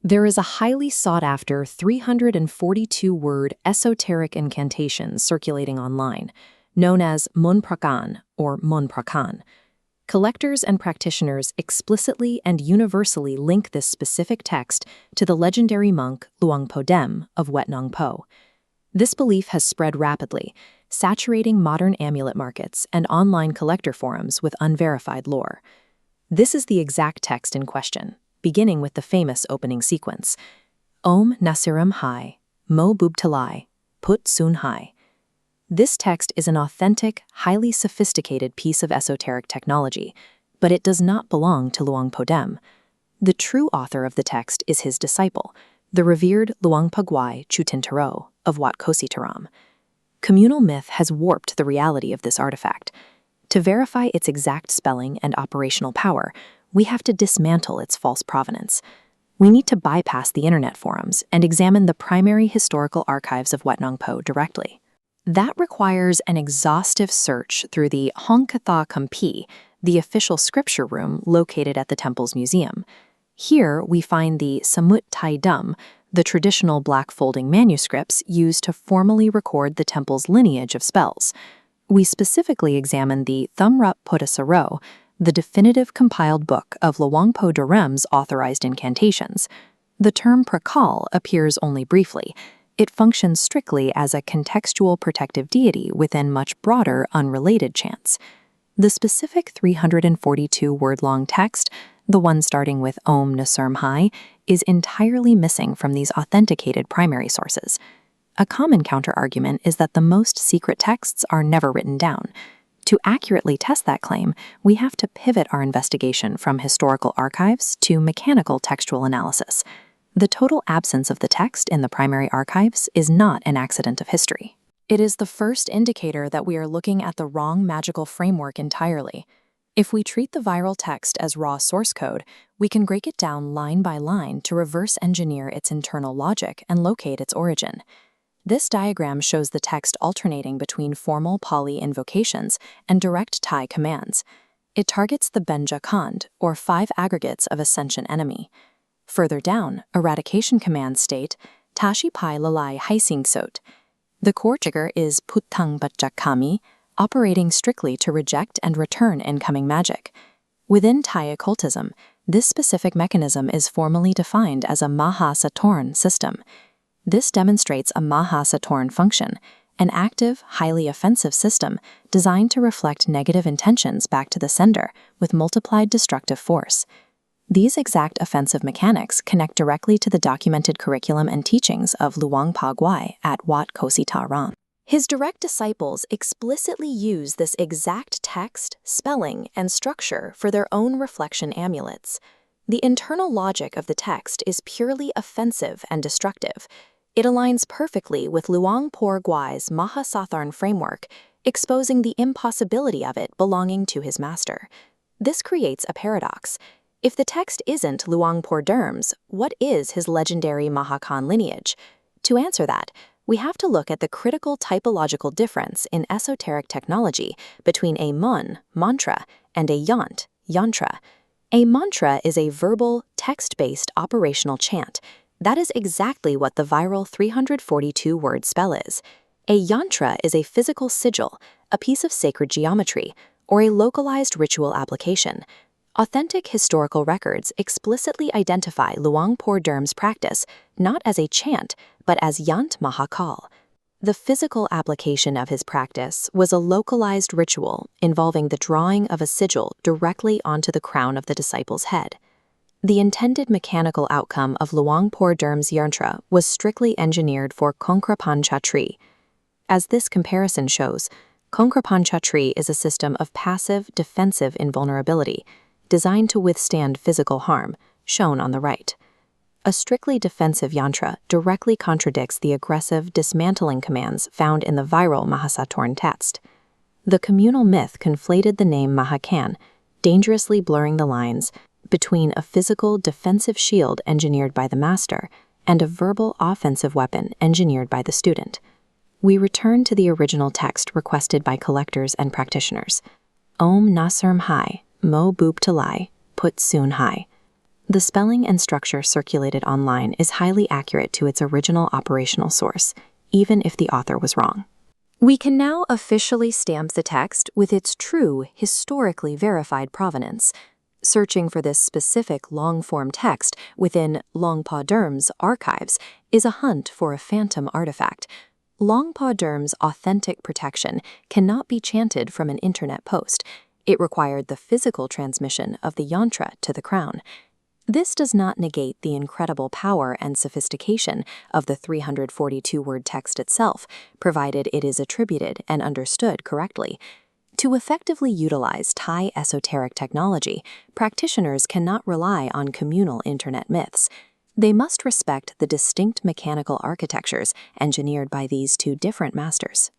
There is a highly sought-after 342-word esoteric incantation circulating online, known as Mon Phra or Mon Phra. Collectors and practitioners explicitly and universally link this specific text to the legendary monk Luang Por Dem of Wat Nong Po. This belief has spread rapidly, saturating modern amulet markets and online collector forums with unverified lore. This is the exact text in question, beginning with the famous opening sequence. Om Nasiram Hai, Mo Boob Talai, Put Sun Hai. This text is an authentic, highly sophisticated piece of esoteric technology, but it does not belong to Luang Por Dem. The true author of the text is his disciple, the revered Luang Por Gwai Chutin Taro of Wat Kosi Taram. Communal myth has warped the reality of this artifact. To verify its exact spelling and operational power, we have to dismantle its false provenance. We need to bypass the internet forums and examine the primary historical archives of Wat Nong Po directly. That requires an exhaustive search through the Hong Katha Kampi, the official scripture room located at the temple's museum. Here we find the Samut Tai Dum, the traditional black folding manuscripts used to formally record the temple's lineage of spells. We specifically examine the Thumrup Pottasaro, the definitive compiled book of Luang Por Derem's authorized incantations. The term prakal appears only briefly. It functions strictly as a contextual protective deity within much broader, unrelated chants. The specific 342-word-long text, the one starting with Om Nasiram Hai, is entirely missing from these authenticated primary sources. A common counter-argument is that the most secret texts are never written down. To accurately test that claim, we have to pivot our investigation from historical archives to mechanical textual analysis. The total absence of the text in the primary archives is not an accident of history. It is the first indicator that we are looking at the wrong magical framework entirely. If we treat the viral text as raw source code, we can break it down line by line to reverse engineer its internal logic and locate its origin. This diagram shows the text alternating between formal Pali invocations and direct Thai commands. It targets the Benja Khand, or 5 aggregates of ascension enemy. Further down, eradication commands state, Tashi Pai Lalai Haising Sot. The core trigger is Puttang Batjakami, operating strictly to reject and return incoming magic. Within Thai occultism, this specific mechanism is formally defined as a Maha Satorn system. This demonstrates a Maha Satorn function, an active, highly offensive system designed to reflect negative intentions back to the sender with multiplied destructive force. These exact offensive mechanics connect directly to the documented curriculum and teachings of Luang Por Gwai at Wat Kosi Taram. His direct disciples explicitly use this exact text, spelling, and structure for their own reflection amulets. The internal logic of the text is purely offensive and destructive. It aligns perfectly with Luang Por Gwai's Mahasatharn framework, exposing the impossibility of it belonging to his master. This creates a paradox. If the text isn't Luang Por Dem's, what is his legendary Mahakhan lineage? To answer that, we have to look at the critical typological difference in esoteric technology between a mon, mantra, and a yant, yantra. A mantra is a verbal, text-based operational chant. That is exactly what the viral 342-word spell is. A yantra is a physical sigil, a piece of sacred geometry, or a localized ritual application. Authentic historical records explicitly identify Luang Por Dem's practice not as a chant, but as Yant Mahakal. The physical application of his practice was a localized ritual involving the drawing of a sigil directly onto the crown of the disciple's head. The intended mechanical outcome of Luang Por Dem's yantra was strictly engineered for Kongkrapan Chatri. As this comparison shows, Kongkrapan Chatri is a system of passive, defensive invulnerability, designed to withstand physical harm, shown on the right. A strictly defensive yantra directly contradicts the aggressive, dismantling commands found in the viral Mahasatorn text. The communal myth conflated the name Mahakhan, dangerously blurring the lines between a physical, defensive shield engineered by the master and a verbal, offensive weapon engineered by the student. We return to the original text requested by collectors and practitioners. Om Nasiram Hai, Mo Boob Talai, Put Sun Hai. the spelling and structure circulated online is highly accurate to its original operational source, even if the author was wrong. We can now officially stamp the text with its true, historically verified provenance. Searching for this specific long-form text within Long Pa Derm's archives is a hunt for a phantom artifact. Long Pa Derm's authentic protection cannot be chanted from an internet post. It required the physical transmission of the yantra to the crown. This does not negate the incredible power and sophistication of the 342-word text itself, provided it is attributed and understood correctly. To effectively utilize Thai esoteric technology, practitioners cannot rely on communal internet myths. They must respect the distinct mechanical architectures engineered by these two different masters.